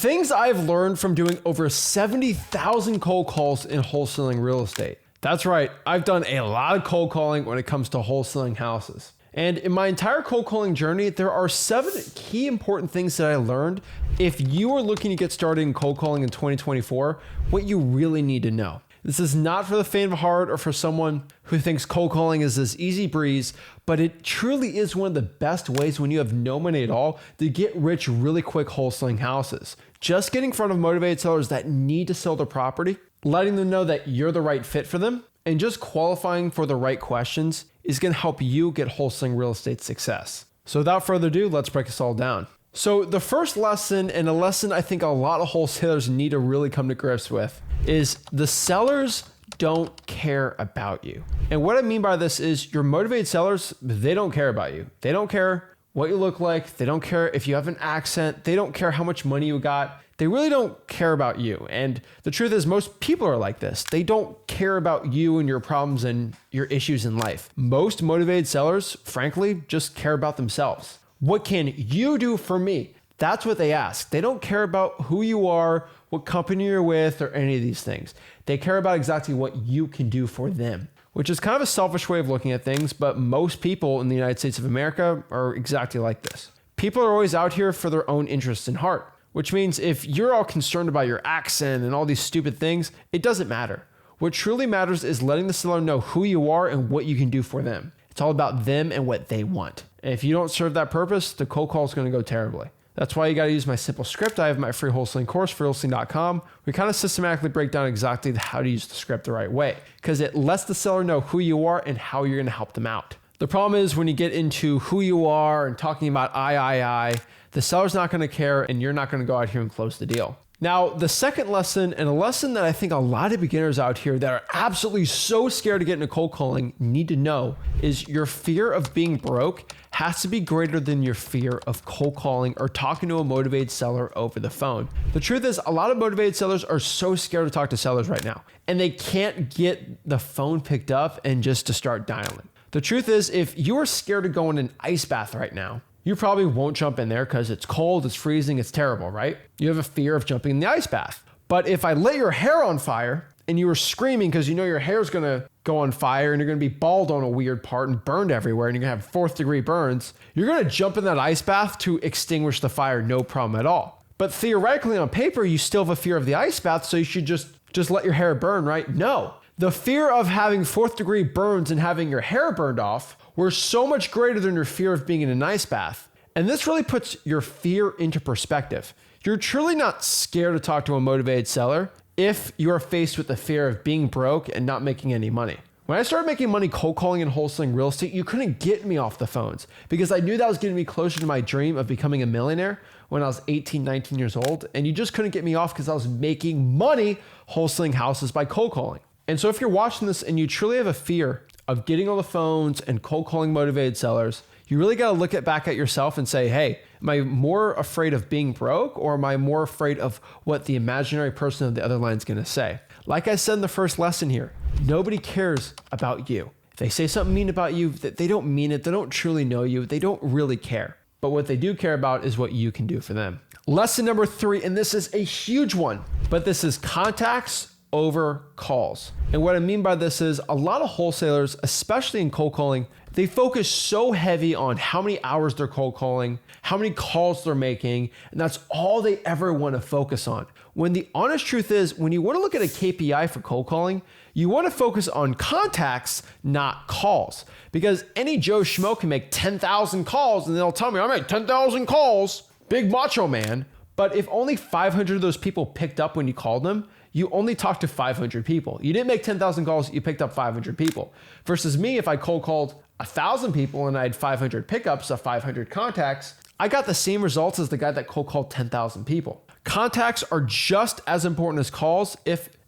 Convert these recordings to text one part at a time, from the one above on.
Things I've learned from doing over 70,000 cold calls in wholesaling real estate. That's right, I've done a lot of cold calling when it comes to wholesaling houses. And in my entire cold calling journey, there are 7 key important things that I learned. If you are looking to get started in cold calling in 2024, what you really need to know. This is not for the faint of heart or for someone who thinks cold calling is this easy breeze, but it truly is one of the best ways when you have no money at all to get rich really quick wholesaling houses. Just getting in front of motivated sellers that need to sell their property, letting them know that you're the right fit for them, and just qualifying for the right questions is going to help you get wholesaling real estate success. So without further ado, let's break this all down. So the first lesson, and a lesson I think a lot of wholesalers need to really come to grips with, is the sellers don't care about you. And what I mean by this is your motivated sellers, they don't care about you. They don't care what you look like. They don't care if you have an accent. They don't care how much money you got. They really don't care about you. And the truth is most people are like this. They don't care about you and your problems and your issues in life. Most motivated sellers, frankly, just care about themselves. What can you do for me? That's what they ask. They don't care about who you are, what company you're with, or any of these things. They care about exactly what you can do for them, which is kind of a selfish way of looking at things, but most people in the United States of America are exactly like this. People are always out here for their own interests and heart, which means if you're all concerned about your accent and all these stupid things, it doesn't matter. What truly matters is letting the seller know who you are and what you can do for them. It's all about them and what they want. And if you don't serve that purpose, the cold call is going to go terribly. That's why you got to use my simple script. I have my free wholesaling course, freewholesaling.com. We kind of systematically break down exactly how to use the script the right way because it lets the seller know who you are and how you're going to help them out. The problem is when you get into who you are and talking about I, the seller's not going to care and you're not going to go out here and close the deal. Now, the second lesson, and a lesson that I think a lot of beginners out here that are absolutely so scared to get into cold calling need to know is your fear of being broke has to be greater than your fear of cold calling or talking to a motivated seller over the phone. The truth is a lot of motivated sellers are so scared to talk to sellers right now, and they can't get the phone picked up and just to start dialing. The truth is if you're scared to go in an ice bath right now, you probably won't jump in there because it's cold, it's freezing, it's terrible, right? You have a fear of jumping in the ice bath. But if I lit your hair on fire and you were screaming because you know your hair's gonna go on fire and you're gonna be bald on a weird part and burned everywhere and you're gonna have 4th degree burns, you're gonna jump in that ice bath to extinguish the fire, no problem at all. But theoretically on paper, you still have a fear of the ice bath, so you should just let your hair burn, right? No. The fear of having 4th degree burns and having your hair burned off were so much greater than your fear of being in an ice bath. And this really puts your fear into perspective. You're truly not scared to talk to a motivated seller if you're faced with the fear of being broke and not making any money. When I started making money cold calling and wholesaling real estate, you couldn't get me off the phones because I knew that was getting me closer to my dream of becoming a millionaire when I was 18, 19 years old. And you just couldn't get me off because I was making money wholesaling houses by cold calling. And so if you're watching this and you truly have a fear of getting on the phones and cold calling motivated sellers, you really got to look back at yourself and say, hey, am I more afraid of being broke or am I more afraid of what the imaginary person on the other line is going to say? Like I said in the first lesson here, nobody cares about you. If they say something mean about you, they don't mean it. They don't truly know you. They don't really care. But what they do care about is what you can do for them. Lesson number 3, and this is a huge one, but this is contacts over calls. And what I mean by this is a lot of wholesalers, especially in cold calling, they focus so heavy on how many hours they're cold calling, how many calls they're making, and that's all they ever want to focus on. When the honest truth is, when you want to look at a KPI for cold calling, you want to focus on contacts, not calls. Because any Joe Schmo can make 10,000 calls and they'll tell me, I made 10,000 calls, big macho man. But if only 500 of those people picked up when you called them, you only talked to 500 people. You didn't make 10,000 calls, you picked up 500 people. Versus me, if I cold called 1,000 people and I had 500 pickups of 500 contacts, I got the same results as the guy that cold called 10,000 people. Contacts are just as important as calls,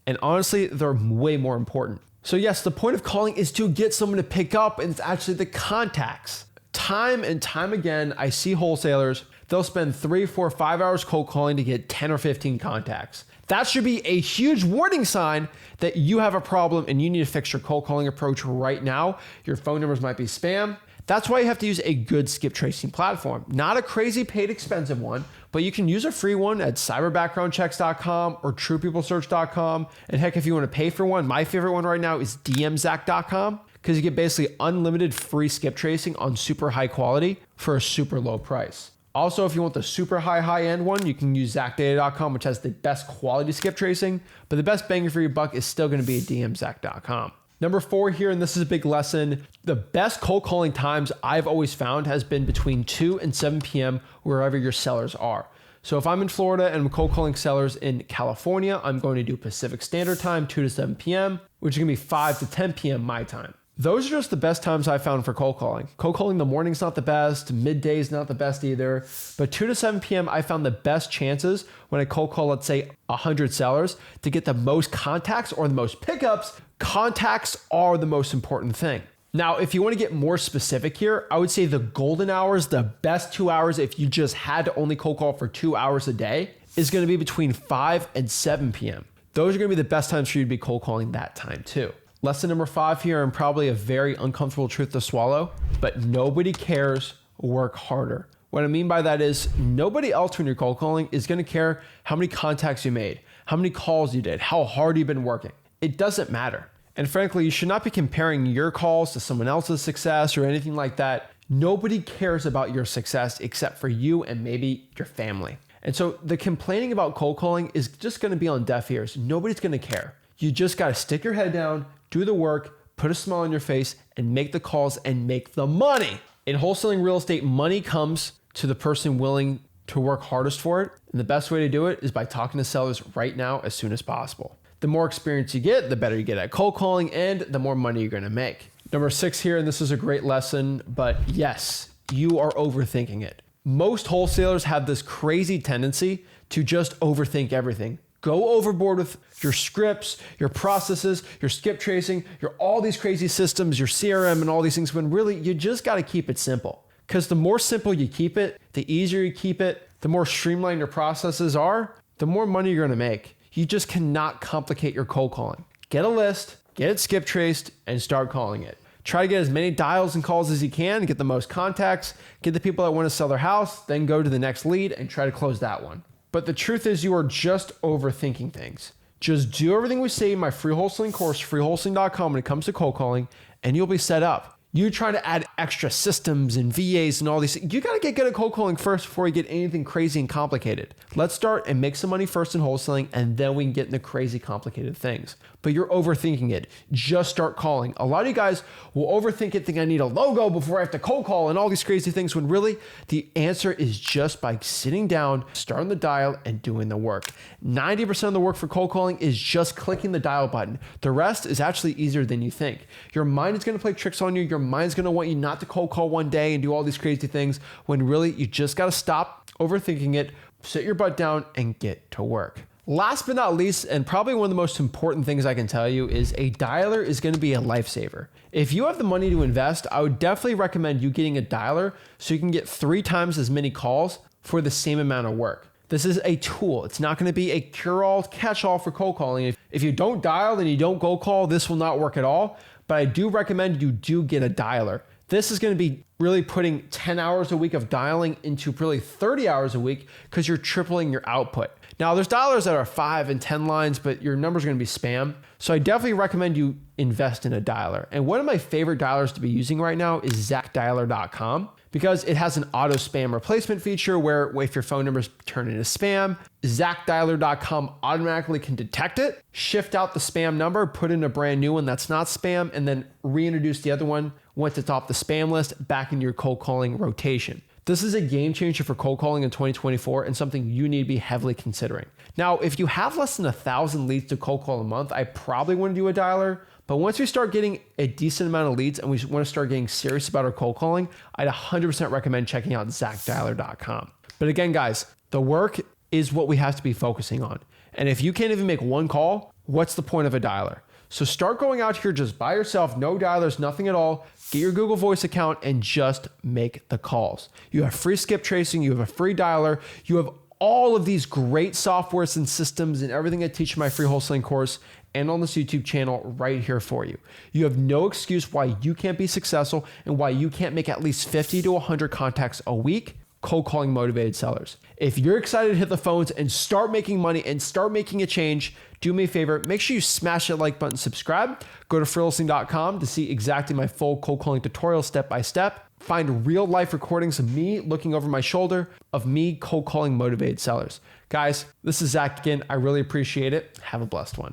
and honestly, they're way more important. So yes, the point of calling is to get someone to pick up, and it's actually the contacts. Time and time again, I see wholesalers, they'll spend 3, 4, 5 hours cold calling to get 10 or 15 contacts. That should be a huge warning sign that you have a problem and you need to fix your cold calling approach right now. Your phone numbers might be spam. That's why you have to use a good skip tracing platform, not a crazy paid expensive one, but you can use a free one at cyberbackgroundchecks.com or truepeoplesearch.com. And heck, if you want to pay for one, my favorite one right now is dmzack.com, because you get basically unlimited free skip tracing on super high quality for a super low price. Also, if you want the super high-end one, you can use ZachData.com, which has the best quality skip tracing, but the best bang for your buck is still going to be at dmzack.com. Number 4 here, and this is a big lesson, the best cold calling times I've always found has been between 2 and 7 p.m. wherever your sellers are. So if I'm in Florida and I'm cold calling sellers in California, I'm going to do Pacific Standard Time, 2 to 7 p.m., which is going to be 5 to 10 p.m. my time. Those are just the best times I found for cold calling. Cold calling in the morning's not the best, midday is not the best either, but 2 to 7 p.m. I found the best chances when I cold call, let's say 100 sellers, to get the most contacts or the most pickups. Contacts are the most important thing. Now, if you want to get more specific here, I would say the golden hours, the best 2 hours, if you just had to only cold call for 2 hours a day, is going to be between 5 and 7 p.m. Those are going to be the best times for you to be cold calling that time too. Lesson number 5 here, and probably a very uncomfortable truth to swallow, but nobody cares, work harder. What I mean by that is nobody else when you're cold calling is going to care how many contacts you made, how many calls you did, how hard you've been working. It doesn't matter. And frankly, you should not be comparing your calls to someone else's success or anything like that. Nobody cares about your success except for you and maybe your family. And so the complaining about cold calling is just going to be on deaf ears. Nobody's going to care. You just got to stick your head down, do the work, put a smile on your face, and make the calls and make the money. In wholesaling real estate, money comes to the person willing to work hardest for it. And the best way to do it is by talking to sellers right now as soon as possible. The more experience you get, the better you get at cold calling, and the more money you're going to make. Number 6 here, and this is a great lesson, but yes, you are overthinking it. Most wholesalers have this crazy tendency to just overthink everything. Go overboard with your scripts, your processes, your skip tracing, your all these crazy systems, your CRM and all these things, when really you just got to keep it simple. Because the more simple you keep it, the easier you keep it, the more streamlined your processes are, the more money you're going to make. You just cannot complicate your cold calling. Get a list, get it skip traced, and start calling it. Try to get as many dials and calls as you can, get the most contacts, get the people that want to sell their house, then go to the next lead and try to close that one. But the truth is you are just overthinking things. Just do everything we say in my free wholesaling course, freewholesaling.com, when it comes to cold calling, and you'll be set up. You try to add extra systems and VAs and all these things. You got to get good at cold calling first before you get anything crazy and complicated. Let's start and make some money first in wholesaling, and then we can get into crazy complicated things. But you're overthinking it. Just start calling. A lot of you guys will overthink it, think I need a logo before I have to cold call and all these crazy things, when really the answer is just by sitting down, starting the dial, and doing the work. 90% of the work for cold calling is just clicking the dial button. The rest is actually easier than you think. Your mind is going to play tricks on you. Your mind's going to want you not to cold call one day and do all these crazy things, when really you just got to stop overthinking it, sit your butt down, and get to work. Last but not least, and probably one of the most important things I can tell you, is a dialer is going to be a lifesaver. If you have the money to invest, I would definitely recommend you getting a dialer so you can get 3 times as many calls for the same amount of work. This is a tool. It's not going to be a cure-all, catch-all for cold calling. If you don't dial and you don't cold call, this will not work at all. But I do recommend you do get a dialer. This is going to be really putting 10 hours a week of dialing into really 30 hours a week, because you're tripling your output. Now, there's dialers that are 5 and 10 lines, but your number's going to be spam. So I definitely recommend you invest in a dialer. And one of my favorite dialers to be using right now is ZachDialer.com, because it has an auto spam replacement feature where if your phone numbers turn into spam, ZachDialer.com automatically can detect it, shift out the spam number, put in a brand new one that's not spam, and then reintroduce the other one once it's off the spam list back into your cold calling rotation. This is a game changer for cold calling in 2024 and something you need to be heavily considering. Now, if you have less than 1,000 leads to cold call a month, I probably wouldn't do a dialer. But once we start getting a decent amount of leads and we want to start getting serious about our cold calling, I'd 100% recommend checking out ZachDialer.com. But again, guys, the work is what we have to be focusing on. And if you can't even make one call, what's the point of a dialer? So start going out here just by yourself, no dialers, nothing at all. Get your Google Voice account and just make the calls. You have free skip tracing, you have a free dialer, you have all of these great softwares and systems and everything I teach in my free wholesaling course and on this YouTube channel right here for you. You have no excuse why you can't be successful and why you can't make at least 50 to 100 contacts a week cold calling motivated sellers. If you're excited to hit the phones and start making money and start making a change, do me a favor, make sure you smash that like button, subscribe, go to freelisting.com to see exactly my full cold calling tutorial step by step, find real life recordings of me looking over my shoulder of me cold calling motivated sellers. Guys, this is Zach Ginn. I really appreciate it. Have a blessed one.